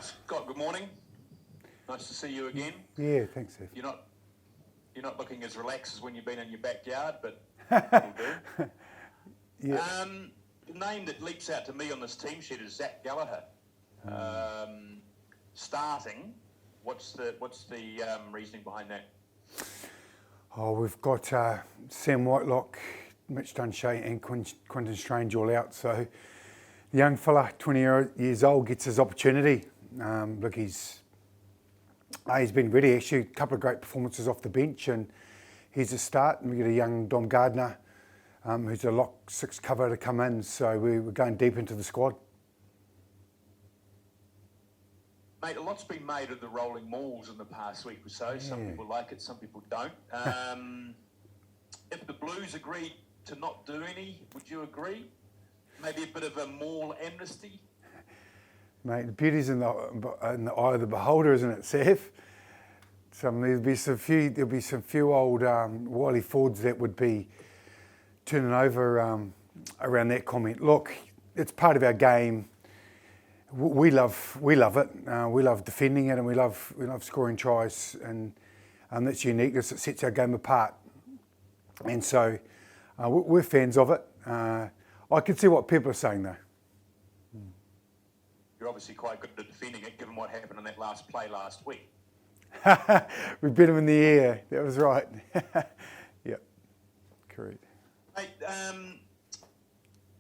Scott, good morning. Nice to see you again. Yeah, thanks, Steve. You're not looking as relaxed as when you've been in your backyard, but it'll do. Yeah. The name that leaps out to me on this team sheet is Zach Gallagher. Starting, what's the reasoning behind that? Oh, we've got Sam Whitelock, Mitch Dunshea and Quinton Strange all out. So the young fella, 20 years old, gets his opportunity. Look, he's been ready. Actually, a couple of great performances off the bench, and he's a start. And we get a young Dom Gardner, who's a lock 6 cover to come in. So we're going deep into the squad. Mate, a lot's been made of the rolling mauls in the past week or so. Yeah. Some people like it, some people don't. If the Blues agreed to not do any, would you agree? Maybe a bit of a maul amnesty? Mate, the beauty's in the eye of the beholder, isn't it, Seth? There'll be some few old wily Fords that would be turning over around that comment. Look, it's part of our game. We love it. We love defending it, and we love scoring tries, and that's uniqueness that sets our game apart. And so we're fans of it. I can see what people are saying though. You're obviously quite good at defending it, given what happened in that last play last week. We beat him in the air. That was right. Yep, correct. Mate,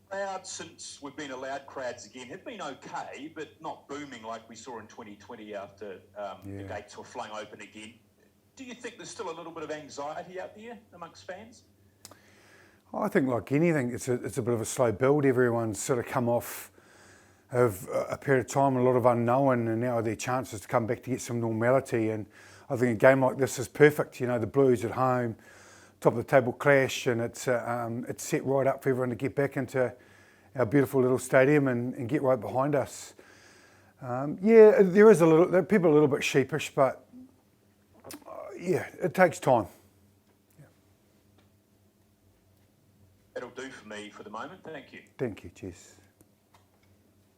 crowds, since we've been allowed crowds again, have been okay, but not booming like we saw in 2020 after the gates were flung open again. Do you think there's still a little bit of anxiety out there amongst fans? I think, like anything, it's a bit of a slow build. Everyone's sort of come off of a period of time, a lot of unknown, and now their chances to come back to get some normality. And I think a game like this is perfect. You know, the Blues at home, top of the table clash, and it's set right up for everyone to get back into our beautiful little stadium and get right behind us. There is people are a little bit sheepish, but it takes time. That'll do for me for the moment. Thank you. Thank you. Cheers.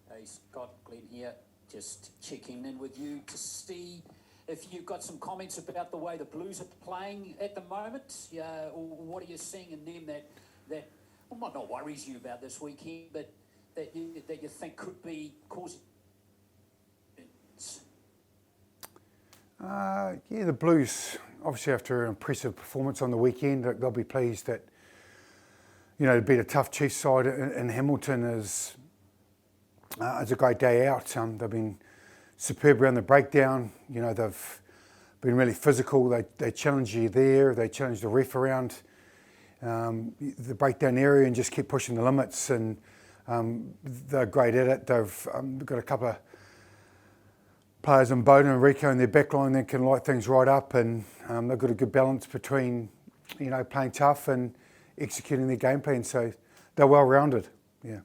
Hey Scott, Glenn here. Just checking in with you to see if you've got some comments about the way the Blues are playing at the moment. Or what are you seeing in them that might not worries you about this weekend, but that you think could be causing? The Blues, obviously after an impressive performance on the weekend, they'll be pleased that, to beat a tough Chiefs side in Hamilton is a great day out. They've been superb around the breakdown. They've been really physical. They challenge you there. They challenge the ref around the breakdown area and just keep pushing the limits. And they're great at it. They've got a couple of players in Bowden and Rico in their backline that can light things right up, and they've got a good balance between playing tough and executing their game plan. So they're well rounded. Yeah.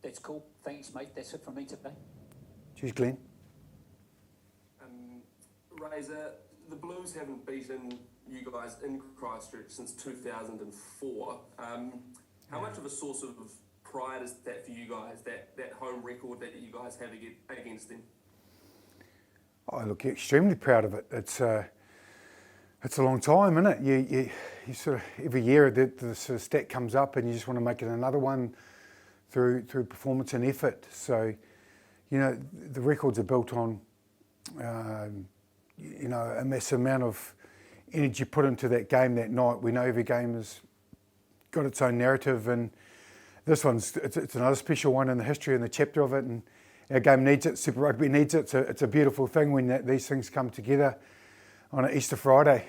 That's cool. Thanks, mate. That's it from me today. Cheers, Glenn. Razor, the Blues haven't beaten you guys in Christchurch since 2004. How much of a source of pride is that for you guys, that home record that you guys have against them? I look extremely proud of it. It's a long time, isn't it? You sort of every year the sort of stat comes up, and you just want to make it another one through performance and effort. So, the records are built on a massive amount of energy put into that game that night. We know every game has got its own narrative, and this it's another special one in the history and the chapter of it. And our game needs it. Super Rugby needs it. It's a beautiful thing when these things come together on an Easter Friday.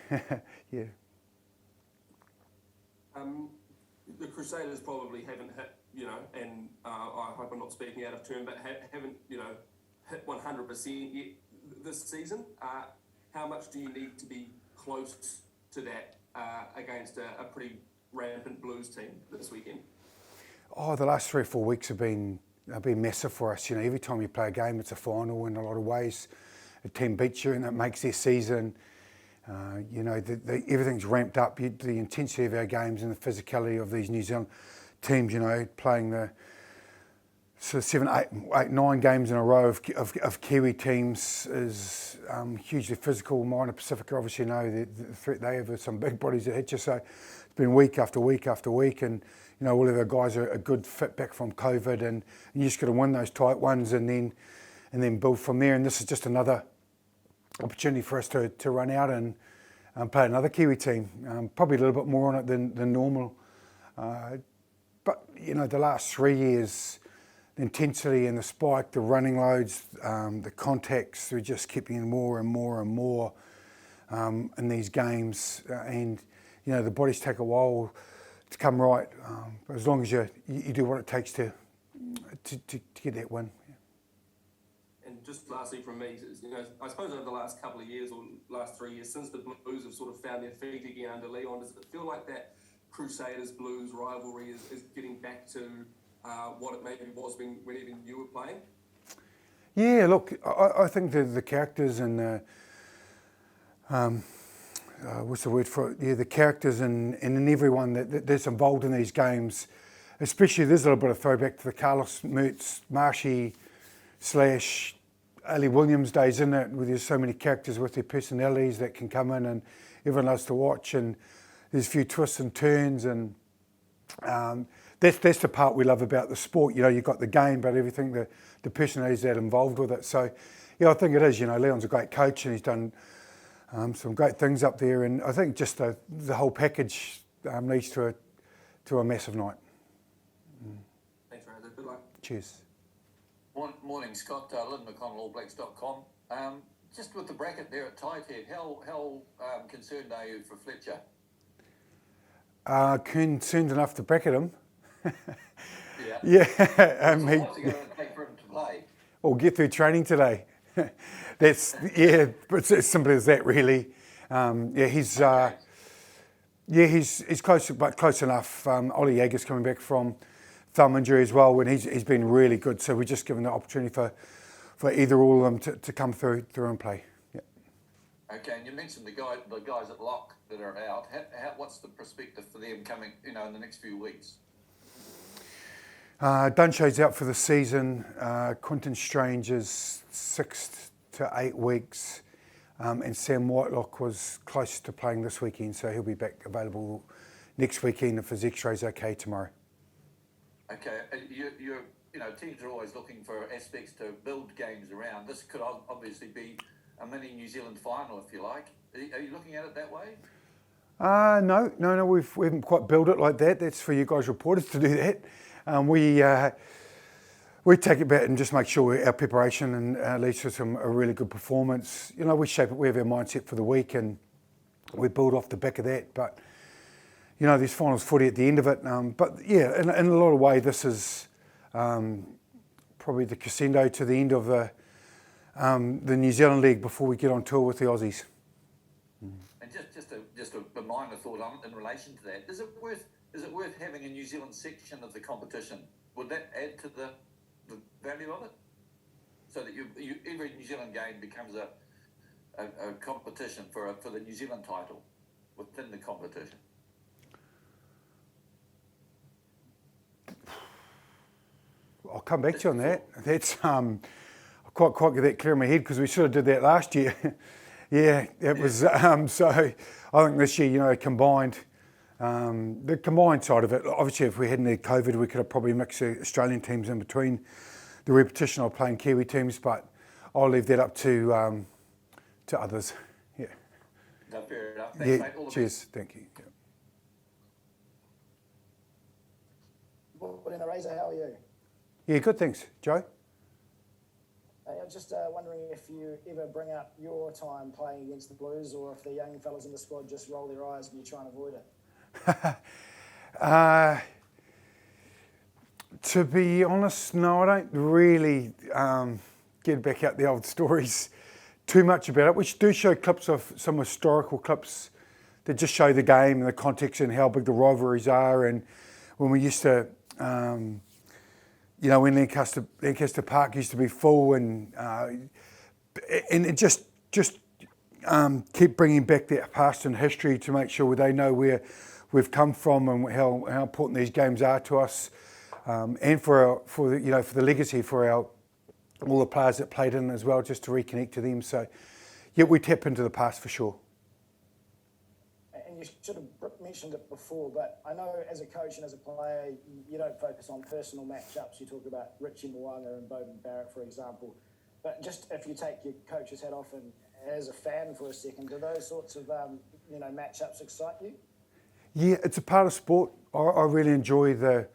Yeah. The Crusaders probably haven't hit, and I hope I'm not speaking out of turn, but haven't, hit 100% yet this season. How much do you need to be close to that against a pretty rampant Blues team this weekend? The last 3 or 4 weeks have been massive for us. Every time you play a game, it's a final in a lot of ways. A team beats you, and that makes their season. Everything's ramped up. The intensity of our games and the physicality of these New Zealand teams, playing the so 7, 8, 9 games in a row of Kiwi teams is hugely physical. Minor Pacifica obviously know the threat they have with some big bodies that hit you. So it's been week after week after week, and you know all of our guys are a good fit back from COVID, and you just got to win those tight ones and then build from there. And this is just another opportunity for us to run out and play another Kiwi team. Probably a little bit more on it than normal. But, you know, the last 3 years, the intensity and the spike, the running loads, the contacts, we just keep getting more and more and more in these games. And, you know, the bodies take a while to come right. But as long as you do what it takes to get that win. And just lastly from me, you know, I suppose over the last couple of years or last 3 years, since the Blues have sort of found their feet again under Leon, does it feel like that Crusaders Blues rivalry is getting back to what it maybe was when even you were playing? Yeah, look, I think the characters and the what's the word for it? Yeah, the characters and everyone that's involved in these games, especially there's a little bit of throwback to the Carlos Mertz, Marshy / Ali Williams days, isn't it? Where there's so many characters with their personalities that can come in and everyone loves to watch, and there's a few twists and turns, and that's the part we love about the sport. You know, you've got the game, but everything, the personalities that are involved with it. So, yeah, I think it is. You know, Leon's a great coach, and he's done some great things up there, and I think just the whole package leads to a massive night. Thanks, Razor. Good luck. Cheers. Morning, Scott. Lynn McConnell, AllBlacks.com. Just with the bracket there at tight head, how concerned are you for Fletcher? Concerned enough to bracket him. Yeah. Yeah. So what's it going to take for him to play? Or get through training today. That's, yeah, it's as simple as that, really. He's close, but close enough. Ollie Jager's coming back from thumb injury as well, and he's been really good. So we're just giving the opportunity for either or of them to come through and play. Yeah. Okay, and you mentioned the guys at lock that are out. What's the perspective for them coming, you know, in the next few weeks? Dunshay's out for the season. Quinton Strange is 6 to 8 weeks. And Sam Whitelock was close to playing this weekend, so he'll be back available next weekend if his x-ray's okay tomorrow. Okay, you know, teams are always looking for aspects to build games around. This could obviously be a mini New Zealand final, if you like. Are you looking at it that way? No, we haven't quite built it like that. That's for you guys reporters to do that. We take it back and just make sure our preparation and leads to a really good performance. You know, we shape it, we have our mindset for the week, and we build off the back of that. But you know, there's finals footy at the end of it. But yeah, in a lot of ways, this is probably the crescendo to the end of the New Zealand League before we get on tour with the Aussies. And just a minor thought in relation to that. Is it worth having a New Zealand section of the competition? Would that add to the value of it? So that every New Zealand game becomes a competition for the New Zealand title within the competition. I'll come back to you on that. That's I quite get that clear in my head because we sort of did that last year. Yeah, it was. So I think this year, you know, the combined side of it. Obviously, if we hadn't had COVID, we could have probably mixed the Australian teams in between the repetition of playing Kiwi teams. But I'll leave that up to others. Yeah. No, fair enough. Thanks, yeah. mate. All the Cheers. best. Thank you. Yeah. Well, in the Razor, how are you? Yeah, good. Thanks, Joe. I'm just wondering if you ever bring up your time playing against the Blues, or if the young fellas in the squad just roll their eyes and you try and avoid it. To be honest, no, I don't really get back out the old stories too much about it. We do show clips of some historical clips that just show the game and the context and how big the rivalries are, and when we used to. You know, when Lancaster Park used to be full, and it just keep bringing back that past and history to make sure they know where we've come from and how important these games are to us. and for the legacy for all the players that played in as well, just to reconnect to them. So, yeah, we tap into the past for sure. And you should have mentioned it before, but I know as a coach and as a player, you don't focus on personal matchups. You talk about Richie Mwanga and Bowden Barrett, for example. But just if you take your coach's hat off and as a fan for a second, do those sorts of matchups excite you? Yeah, it's a part of sport. I really enjoy the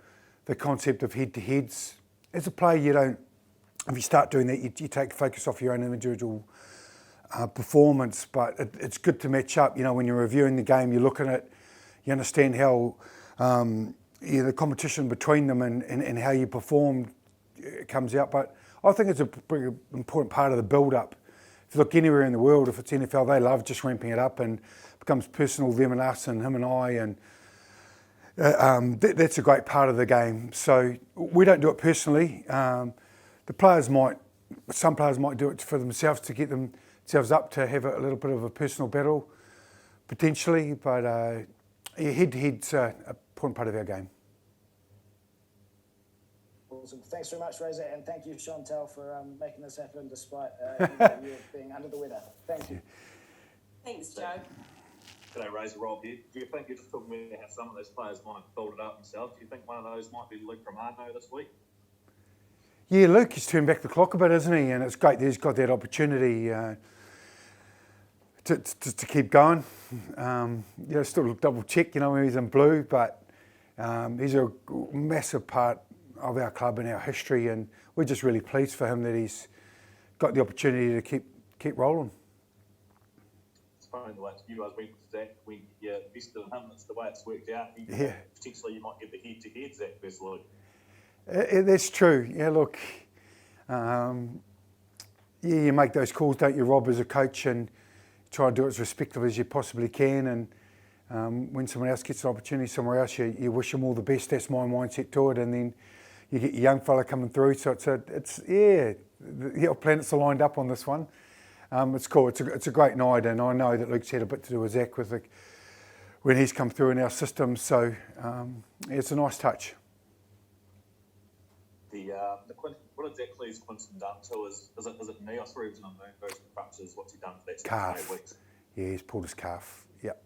concept of head-to-heads. As a player, if you start doing that, you take focus off your own individual performance, but it's good to match up. When you're reviewing the game, you look at it, you understand how the competition between them and how you perform comes out. But I think it's a pretty important part of the build-up. If you look anywhere in the world, if it's NFL, they love just ramping it up and it becomes personal, them and us and him and I, and that's a great part of the game. So we don't do it personally. Some players might do it for themselves to get themselves up to have a little bit of a personal battle, potentially. But head-to-head's an important part of our game. Awesome. Thanks very much, Razor, and thank you, Chantal, for making this happen despite you being under the weather. Thank you. Thanks, Joe. G'day, Razor, Rob here. Do you think you're just talking about how some of those players might have built it up themselves? Do you think one of those might be Luke Romano this week? Yeah, Luke has turned back the clock a bit, isn't he? And it's great that he's got that opportunity to keep going. Still double check, when he's in blue, but he's a massive part of our club and our history, and we're just really pleased for him that he's got the opportunity to keep rolling. It's funny the way you guys went with Zach, when you invested in him, that's the way it's worked out. Potentially you might get the head-to-head Zach versus Luke. That's true. Yeah, look, you make those calls, don't you, Rob, as a coach, and try and do it as respectful as you possibly can. And when someone else gets an opportunity somewhere else, you wish them all the best. That's my mindset to it. And then you get your young fella coming through. So the planets are lined up on this one. It's cool. It's a great night, and I know that Luke's had a bit to do with Zach when he's come through in our system. So it's a nice touch. What exactly is Quinton done to? Is it knee? I saw he was in a moon versus crutches. What's he done for that? Calf. 8 weeks? Yeah, he's pulled his calf. Yep.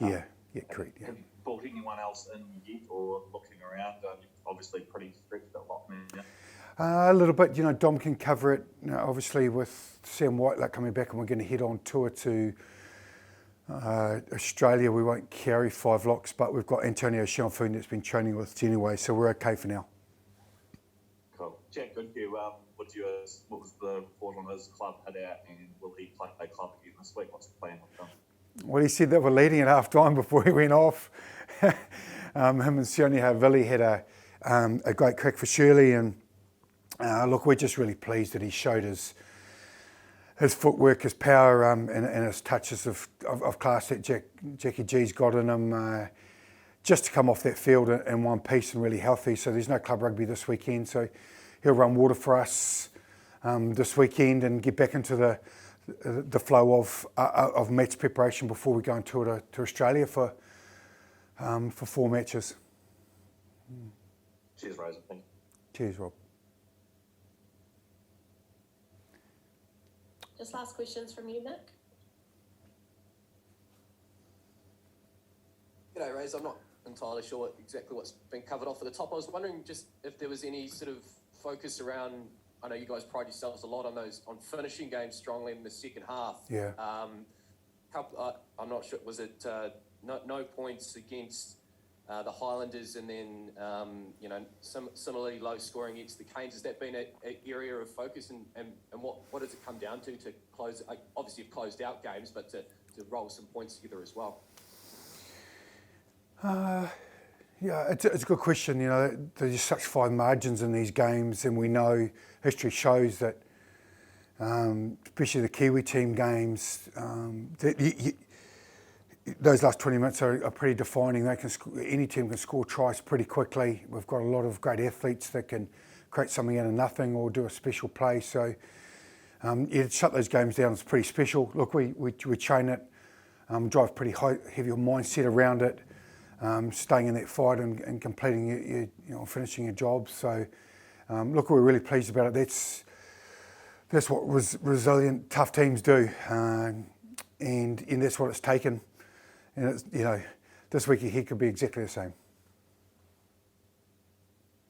Yeah, correct. Yeah. Have you brought anyone else in yet, or looking around? You're obviously pretty stretched at lockman. A little bit. Dom can cover it. Obviously, with Sam Whitelake coming back, and we're going to head on tour to Australia. We won't carry 5 locks, but we've got Antonio Schiaffone that's been training with us anyway, so we're okay for now. Cool. Jack Goodhue, what was the report on his club hit out, and will he play club again this week? What's the plan with him? Well, he said that we're leading at half time before he went off. Him and Sione Havili had a great crack for Shirley, and look, we're just really pleased that he showed his footwork, his power, and his touches of class that Jackie G's got in him. Just to come off that field in one piece and really healthy. So there's no club rugby this weekend, so he'll run water for us this weekend and get back into the flow of match preparation before we go on tour to Australia for 4 matches. Cheers, Rosa. Thank you. Cheers, Rob. Just last questions from you, Nick. G'day, Raz. I'm not entirely sure exactly what's been covered off at the top. I was wondering just if there was any sort of focus around, I know you guys pride yourselves a lot on finishing games strongly in the second half. Yeah. I'm not sure, was it no points against the Highlanders, and then similarly low scoring against the Canes? Has that been an area of focus, and what does it come down to close? Obviously you've closed out games, but to roll some points together as well. Yeah, it's a good question. There's just such fine margins in these games, and we know history shows that, especially the Kiwi team games, those last 20 minutes are pretty defining. Any team can score tries pretty quickly. We've got a lot of great athletes that can create something out of nothing or do a special play. So to shut those games down is pretty special. Look, we train it, drive pretty heavy mindset around it. staying in that fight and completing your finishing your job. So look, we're really pleased about it. That's what resilient, tough teams do, and that's what it's taken. And it's, this week ahead could be exactly the same.